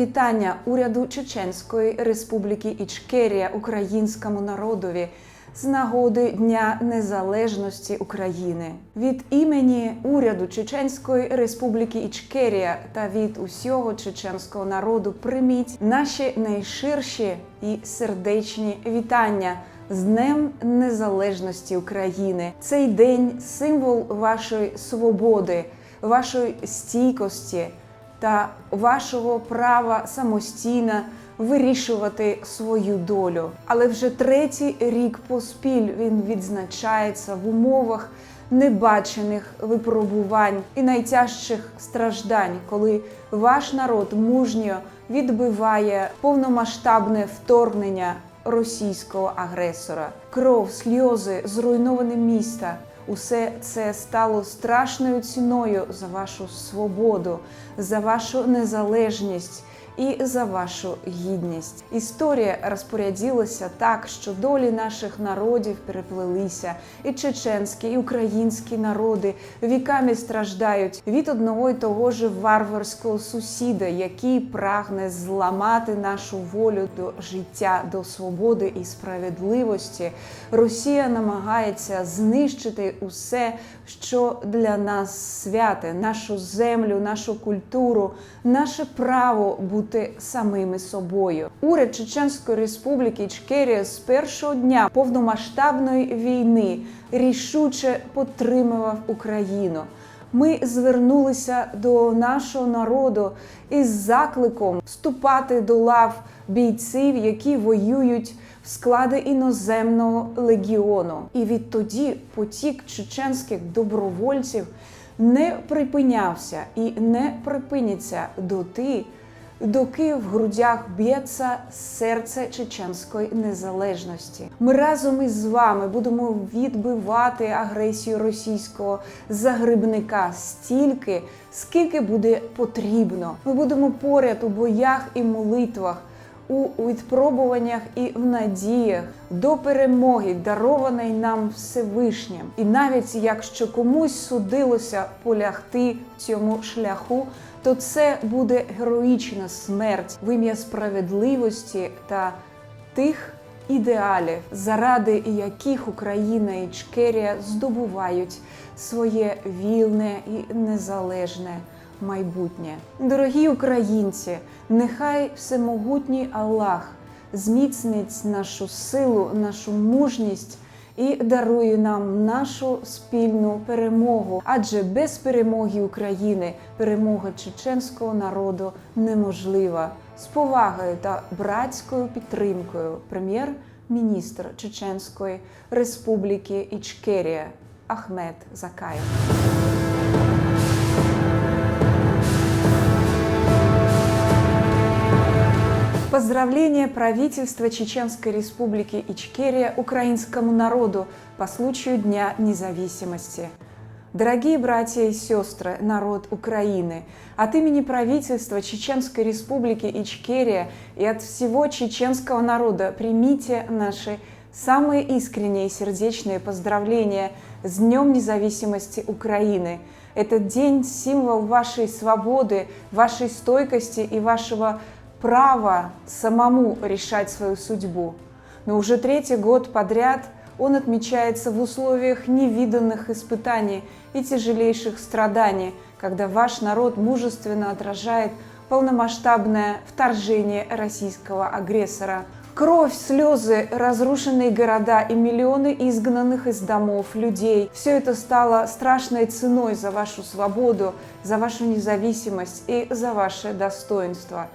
вітання уряду Чеченської Республіки Ічкерія українському народові з нагоди Дня Незалежності України. Від імені уряду Чеченської Республіки Ічкерія та від усього чеченського народу прийміть наші найширші і сердечні вітання з Днем Незалежності України. Цей день – символ вашої свободи, вашої стійкості та вашого права самостійно вирішувати свою долю. Але вже третій рік поспіль він відзначається в умовах небачених випробувань і найтяжчих страждань, коли ваш народ мужньо відбиває повномасштабне вторгнення російського агресора. Кров, сльози, зруйноване місто – усе це стало страшною ціною за вашу свободу, за вашу незалежність і за вашу гідність. Історія розпорядилася так, що долі наших народів переплелися, і чеченські, і українські народи віками страждають від одного й того ж варварського сусіда, який прагне зламати нашу волю до життя, до свободи і справедливості. Росія намагається знищити усе, що для нас святе, нашу землю, нашу культуру, наше право бути самими собою. Уряд Чеченської Республіки Ічкерія з першого дня повномасштабної війни рішуче підтримував Україну. Ми звернулися до нашого народу із закликом вступати до лав бійців, які воюють в складі іноземного легіону. І відтоді потік чеченських добровольців не припинявся і не припиниться доки в грудях б'ється серце чеченської незалежності. Ми разом із вами будемо відбивати агресію російського загребника стільки, скільки буде потрібно. Ми будемо поряд у боях і молитвах, у випробуваннях і в надіях до перемоги, дарованої нам Всевишнім. І навіть якщо комусь судилося полягти в цьому шляху, то це буде героїчна смерть в ім'я справедливості та тих ідеалів, заради яких Україна і Ічкерія здобувають своє вільне і незалежне майбутнє. Дорогі українці, нехай всемогутній Аллах зміцнить нашу силу, нашу мужність і дарує нам нашу спільну перемогу. Адже без перемоги України перемога чеченського народу неможлива. З повагою та братською підтримкою прем'єр-міністр Чеченської Республіки Ічкерія Ахмет Закаєв. Поздравление правительства Чеченской Республики Ичкерия украинскому народу по случаю Дня независимости. Дорогие братья и сестры, народ Украины, от имени правительства Чеченской Республики Ичкерия и от всего чеченского народа примите наши самые искренние и сердечные поздравления с Днем независимости Украины. Этот день – символ вашей свободы, вашей стойкости и вашего право самому решать свою судьбу. Но уже третий год подряд он отмечается в условиях невиданных испытаний и тяжелейших страданий, когда ваш народ мужественно отражает полномасштабное вторжение российского агрессора. Кровь, слезы, разрушенные города и миллионы изгнанных из домов людей – все это стало страшной ценой за вашу свободу, за вашу независимость и за ваше достоинство.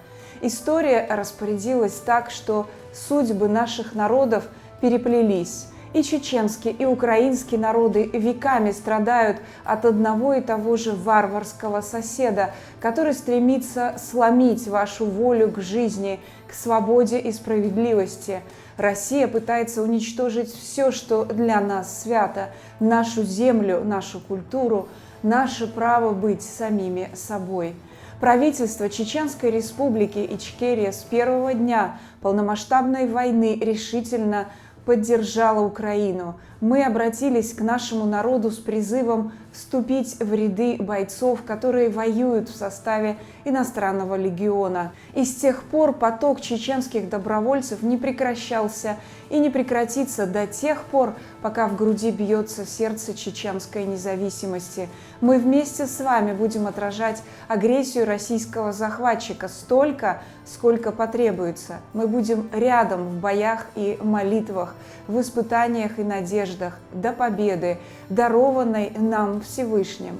История распорядилась так, что судьбы наших народов переплелись. И чеченские, и украинские народы веками страдают от одного и того же варварского соседа, который стремится сломить вашу волю к жизни, к свободе и справедливости. Россия пытается уничтожить все, что для нас свято, нашу землю, нашу культуру, наше право быть самими собой. Правительство Чеченской Республики Ичкерия с первого дня полномасштабной войны решительно поддержало Украину. Мы обратились к нашему народу с призывом вступить в ряды бойцов, которые воюют в составе иностранного легиона. И с тех пор поток чеченских добровольцев не прекращался и не прекратится до тех пор, пока в груди бьется сердце чеченской независимости. Мы вместе с вами будем отражать агрессию российского захватчика столько, сколько потребуется. Мы будем рядом в боях и молитвах, в испытаниях и надеждах до победы, дарованной нам Всевышним.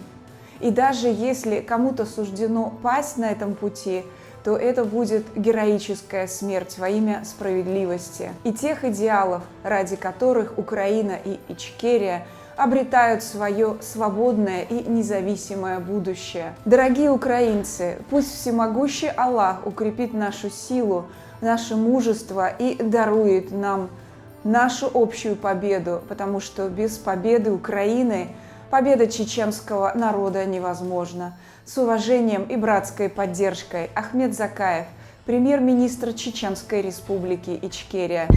И даже если кому-то суждено пасть на этом пути, то это будет героическая смерть во имя справедливости и тех идеалов, ради которых Украина и Ичкерия обретают свое свободное и независимое будущее. Дорогие украинцы, пусть всемогущий Аллах укрепит нашу силу, наше мужество и дарует нам нашу общую победу, потому что без победы Украины победа чеченского народа невозможна. С уважением и братской поддержкой, Ахмед Закаев, премьер-министр Чеченской Республики Ичкерия.